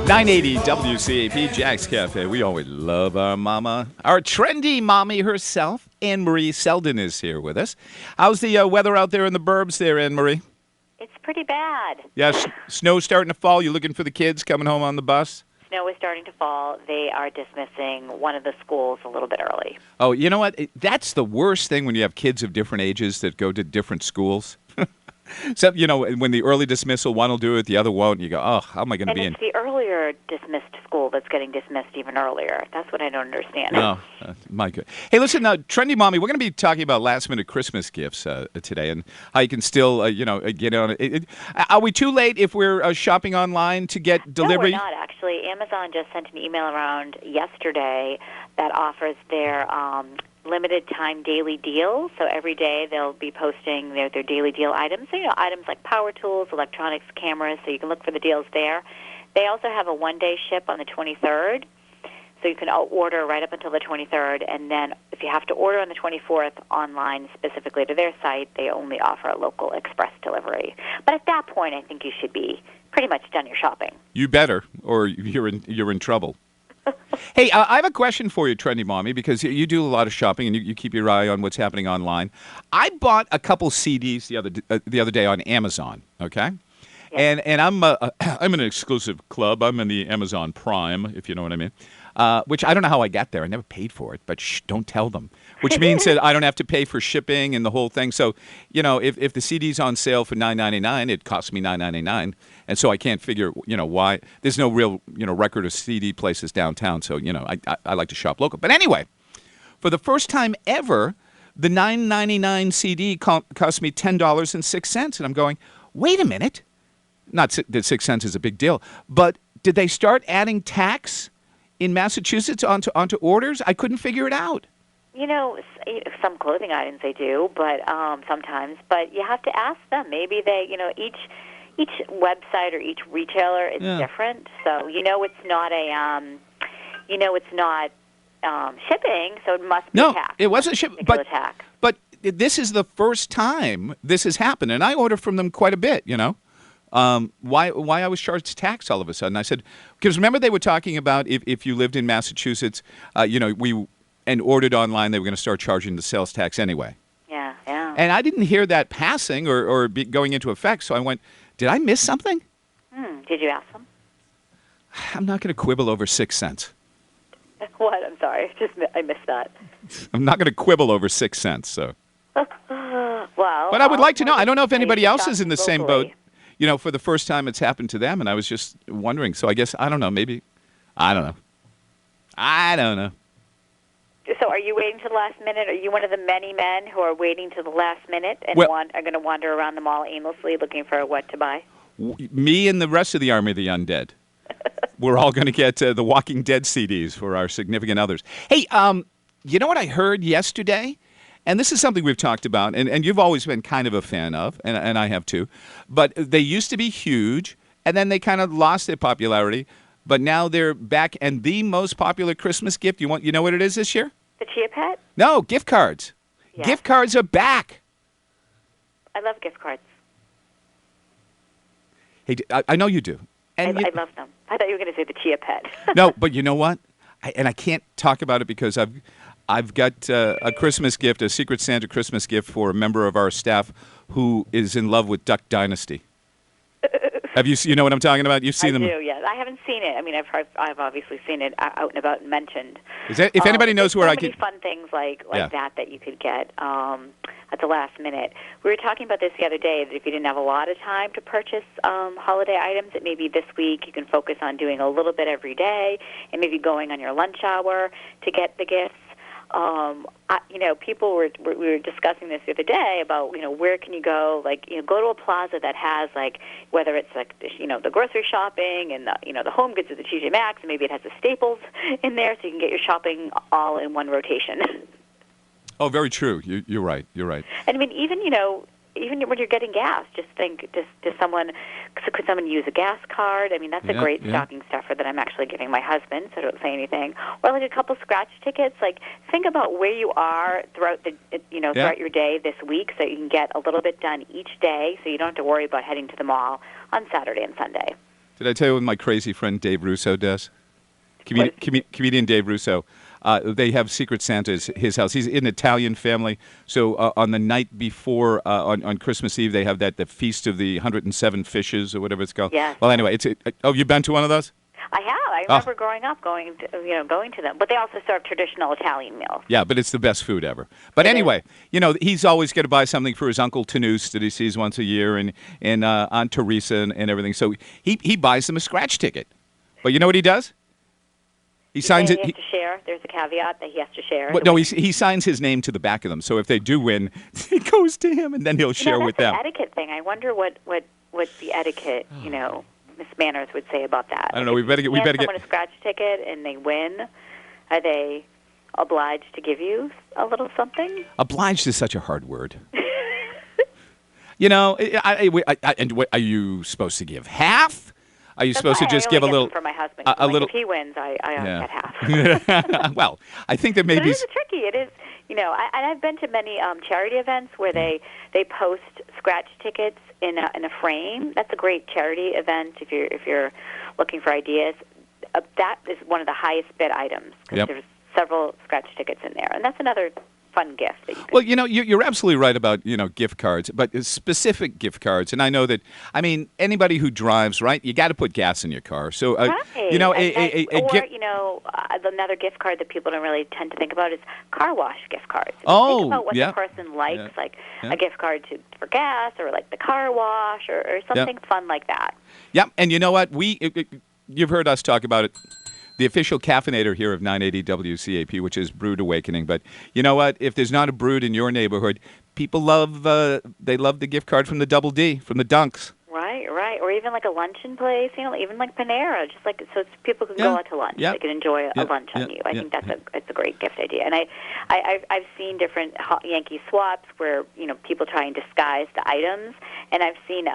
980 WCAP, Jack's Cafe. We always love our mama. Our trendy mommy herself, Annmarie Seldon, is here with us. How's the weather out there in the burbs there, Annmarie? It's pretty bad. Yeah, snow starting to fall. You looking for the kids coming home on the bus? Snow is starting to fall. They are dismissing one of the schools a little bit early. Oh, you know what? That's the worst thing when you have kids of different ages that go to different schools. Except, when the early dismissal, one will do it, the other won't. And you go, oh, how am I going to be in? And it's the earlier dismissed school that's getting dismissed even earlier. That's what I don't understand. Oh, my good. Hey, listen, Trendy Mommy, we're going to be talking about last-minute Christmas gifts today and how you can still, get on it. Are we too late if we're shopping online to get delivery? No, we're not, actually. Amazon just sent an email around yesterday that offers their limited time daily deals. So every day they'll be posting their daily deal items. So, items like power tools, electronics, cameras, so you can look for the deals there. They also have a one-day ship on the 23rd. So you can order right up until the 23rd, and then if you have to order on the 24th online specifically to their site, they only offer a local express delivery. But at that point, I think you should be pretty much done your shopping. You better, or you're in trouble. Hey, I have a question for you, Trendy Mommy, because you do a lot of shopping and you keep your eye on what's happening online. I bought a couple CDs the other day on Amazon. Okay, yeah. And I'm in an exclusive club. I'm in the Amazon Prime, if you know what I mean. Which I don't know how I got there. I never paid for it, but don't tell them. Which means that I don't have to pay for shipping and the whole thing. So, if the CD's on sale for $9.99, it costs me $9.99, and so I can't figure, why. There's no real, record of CD places downtown. So, I like to shop local. But anyway, for the first time ever, the $9.99 CD cost me $10.06, and I'm going, wait a minute. Not that 6 cents is a big deal, but did they start adding tax in Massachusetts onto orders? I couldn't figure it out. Some clothing items they do, but sometimes. But you have to ask them. Maybe they, each website or each retailer is different. So it's not shipping. So it must be tax. It wasn't shipping. But this is the first time this has happened, and I order from them quite a bit. Why I was charged tax all of a sudden. I said, because remember they were talking about if you lived in Massachusetts, and ordered online, they were going to start charging the sales tax anyway. Yeah. And I didn't hear that passing or going into effect, so I went, did I miss something? Did you ask them? I'm not going to quibble over 6 cents. What? I'm sorry. I missed that. I'm not going to quibble over 6 cents, so. Well. But I would like to know. I don't know if anybody else is in the same boat. For the first time it's happened to them, and I was just wondering. So I guess, I don't know, maybe, I don't know. So are you waiting to the last minute? Are you one of the many men who are waiting to the last minute and are going to wander around the mall aimlessly looking for what to buy? Me and the rest of the Army of the Undead. We're all going to get the Walking Dead CDs for our significant others. Hey, you know what I heard yesterday? And this is something we've talked about, and you've always been kind of a fan of, and I have too. But they used to be huge, and then they kind of lost their popularity. But now they're back, and the most popular Christmas gift, you know what it is this year? The Chia Pet? No, gift cards. Yeah. Gift cards are back. I love gift cards. Hey, I know you do. And I love them. I thought you were going to say the Chia Pet. No, but you know what? I can't talk about it because I've got a Christmas gift, a Secret Santa Christmas gift for a member of our staff who is in love with Duck Dynasty. Have you know what I'm talking about? You've seen them. I do, yes. I haven't seen it. I mean, I've obviously seen it out and about and mentioned. If anybody knows where I can... fun things like that you could get at the last minute. We were talking about this the other day, that if you didn't have a lot of time to purchase holiday items, that maybe this week you can focus on doing a little bit every day and maybe going on your lunch hour to get the gifts. People we were discussing this the other day about, where can you go? Go to a plaza that has, whether it's the grocery shopping and the home goods at the TJ Maxx, and maybe it has the staples in there, so you can get your shopping all in one rotation. Oh, very true. You're right. And I mean, even when you're getting gas, just think, could someone use a gas card? I mean, that's a great stocking stuffer that I'm actually giving my husband, so don't say anything. Or a couple scratch tickets. Think about where you are throughout throughout your day this week, so you can get a little bit done each day, so you don't have to worry about heading to the mall on Saturday and Sunday. Did I tell you what my crazy friend Dave Russo does? What? Comedian Dave Russo. They have Secret Santa at his house. He's an Italian family. So on the night before, on Christmas Eve, they have the Feast of the 107 Fishes or whatever it's called. Yes. Well, anyway, oh, you've been to one of those? I have. I remember growing up going to them. But they also serve traditional Italian meals. Yeah, but it's the best food ever. But anyway, he's always going to buy something for his Uncle Tanous that he sees once a year, and Aunt Teresa and everything. So he buys them a scratch ticket. But you know what he does? He signs it. He has to share. There's a caveat that he has to share. Well, no, he signs his name to the back of them. So if they do win, it goes to him, and then he'll share with them. That's an etiquette thing. I wonder what the etiquette, Miss Manners would say about that. I don't know. We better get someone a scratch ticket and they win. Are they obliged to give you a little something? Obliged is such a hard word. And are you supposed to give half? Are you supposed to just give a little? For my husband, little. If he wins, I get half. Well, I think that maybe. But it is tricky. It is, I've been to many charity events where they post scratch tickets in a frame. That's a great charity event if you're looking for ideas. That is one of the highest bid items because there's several scratch tickets in there, and that's another fun gift that you could. Well, you're absolutely right about, gift cards, but specific gift cards. And I know that, anybody who drives, right, you got to put gas in your car. So, right. Another gift card that people don't really tend to think about is car wash gift cards. Think about what the person likes, a gift card for gas or like the car wash or something fun like that. Yeah, and you know what? You've heard us talk about it. The official caffeinator here of 980 WCAP, which is Brood Awakening. But you know what? If there's not a Brood in your neighborhood, people love the gift card from the Double D, from the Dunks. Right. Or even like a luncheon place, even like Panera, just like so people can go out to lunch. They can enjoy a lunch on you. I think it's a great gift idea. And I've seen different Yankee swaps where people try and disguise the items, and I've seen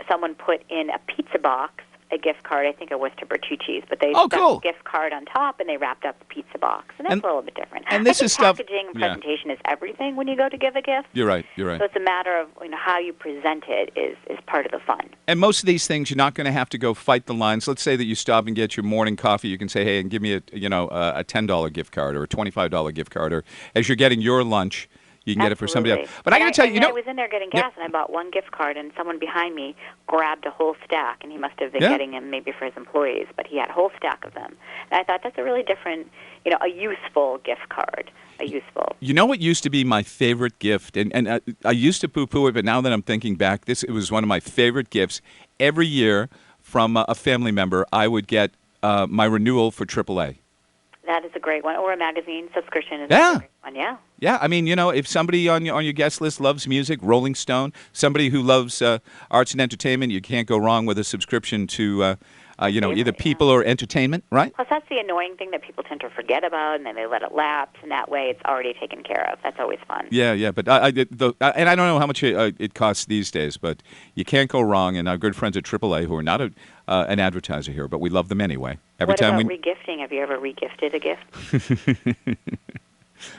someone put in a pizza box a gift card. I think it was to Bertucci's, but they stuck a gift card on top and they wrapped up the pizza box, and that's a little bit different. And this is stuff. Packaging and presentation is everything when you go to give a gift. You're right. So it's a matter of how you present it is part of the fun. And most of these things, you're not going to have to go fight the lines. Let's say that you stop and get your morning coffee. You can say, "Hey, and give me a $10 gift card or a $25 gift card," or as you're getting your lunch. You can get it for somebody else. But I got to tell you, I was in there getting gas, and I bought one gift card, and someone behind me grabbed a whole stack, and he must have been getting them maybe for his employees, but he had a whole stack of them. And I thought that's a really different, a useful gift card. You know what used to be my favorite gift, and I used to poo-poo it, but now that I'm thinking back, it was one of my favorite gifts. Every year from a family member, I would get my renewal for AAA. That is a great one. Or a magazine subscription is a great one, yeah. Yeah, if somebody on your guest list loves music, Rolling Stone, somebody who loves arts and entertainment, you can't go wrong with a subscription to, either People or Entertainment, right? Plus, that's the annoying thing that people tend to forget about, and then they let it lapse, and that way it's already taken care of. That's always fun. Yeah, but I don't know how much it costs these days, but you can't go wrong, and our good friends at AAA, who are not an advertiser here, but we love them anyway. What about regifting? Have you ever regifted a gift?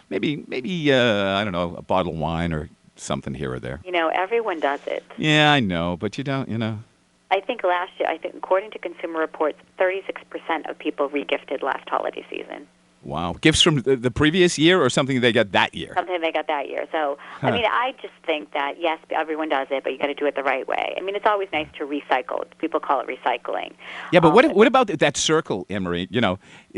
maybe I don't know, a bottle of wine or something here or there. Everyone does it. Yeah, I know, but you don't, I think last year, according to Consumer Reports, 36% of people regifted last holiday season. Wow. Gifts from the previous year or something they got that year? Something they got that year. So, I just think that, yes, everyone does it, but you got to do it the right way. It's always nice to recycle. People call it recycling. Yeah, but what about that circle, Annmarie?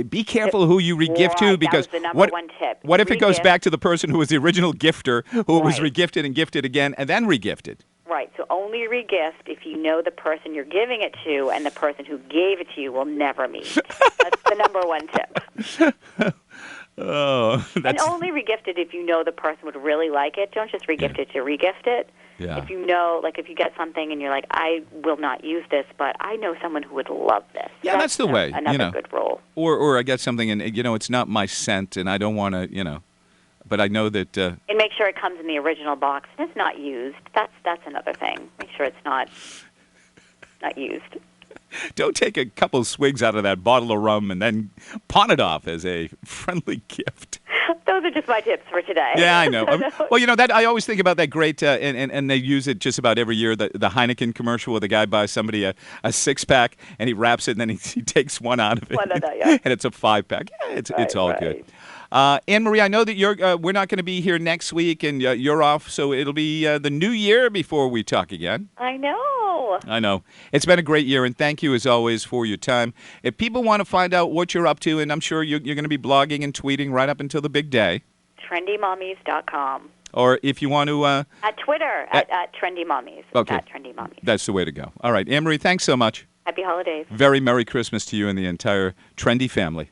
Be careful who you regift to, because that was the number one tip. What if it goes back to the person who was the original gifter, who was regifted and gifted again and then regifted? Right, so only regift if you know the person you're giving it to and the person who gave it to you will never meet. That's the number one tip. And only regift it if you know the person would really like it. Don't just regift it to regift it. Yeah. If you know, if you get something and you're like, I will not use this, but I know someone who would love this. Yeah, that's the way. Another good rule. Or I get something and, it's not my scent and I don't want to, but I know that... and make sure it comes in the original box and it's not used. That's another thing. Make sure it's not used. Don't take a couple swigs out of that bottle of rum and then pawn it off as a friendly gift. Those are just my tips for today. Yeah, I know. Well, that I always think about that great, and they use it just about every year. The Heineken commercial where the guy buys somebody a 6-pack and he wraps it and then he takes one out of it, and it's a 5-pack. Yeah, it's all good. Annmarie, I know that we're not going to be here next week, and you're off, so it'll be the new year before we talk again. I know. It's been a great year, and thank you as always for your time. If people want to find out what you're up to, and I'm sure you're going to be blogging and tweeting right up until the big day. TrendyMommies.com. Or if you want to... at Twitter, at Trendy Mommies. Okay. At Trendy Mommies. That's the way to go. All right, Annmarie, thanks so much. Happy holidays. Very Merry Christmas to you and the entire Trendy family.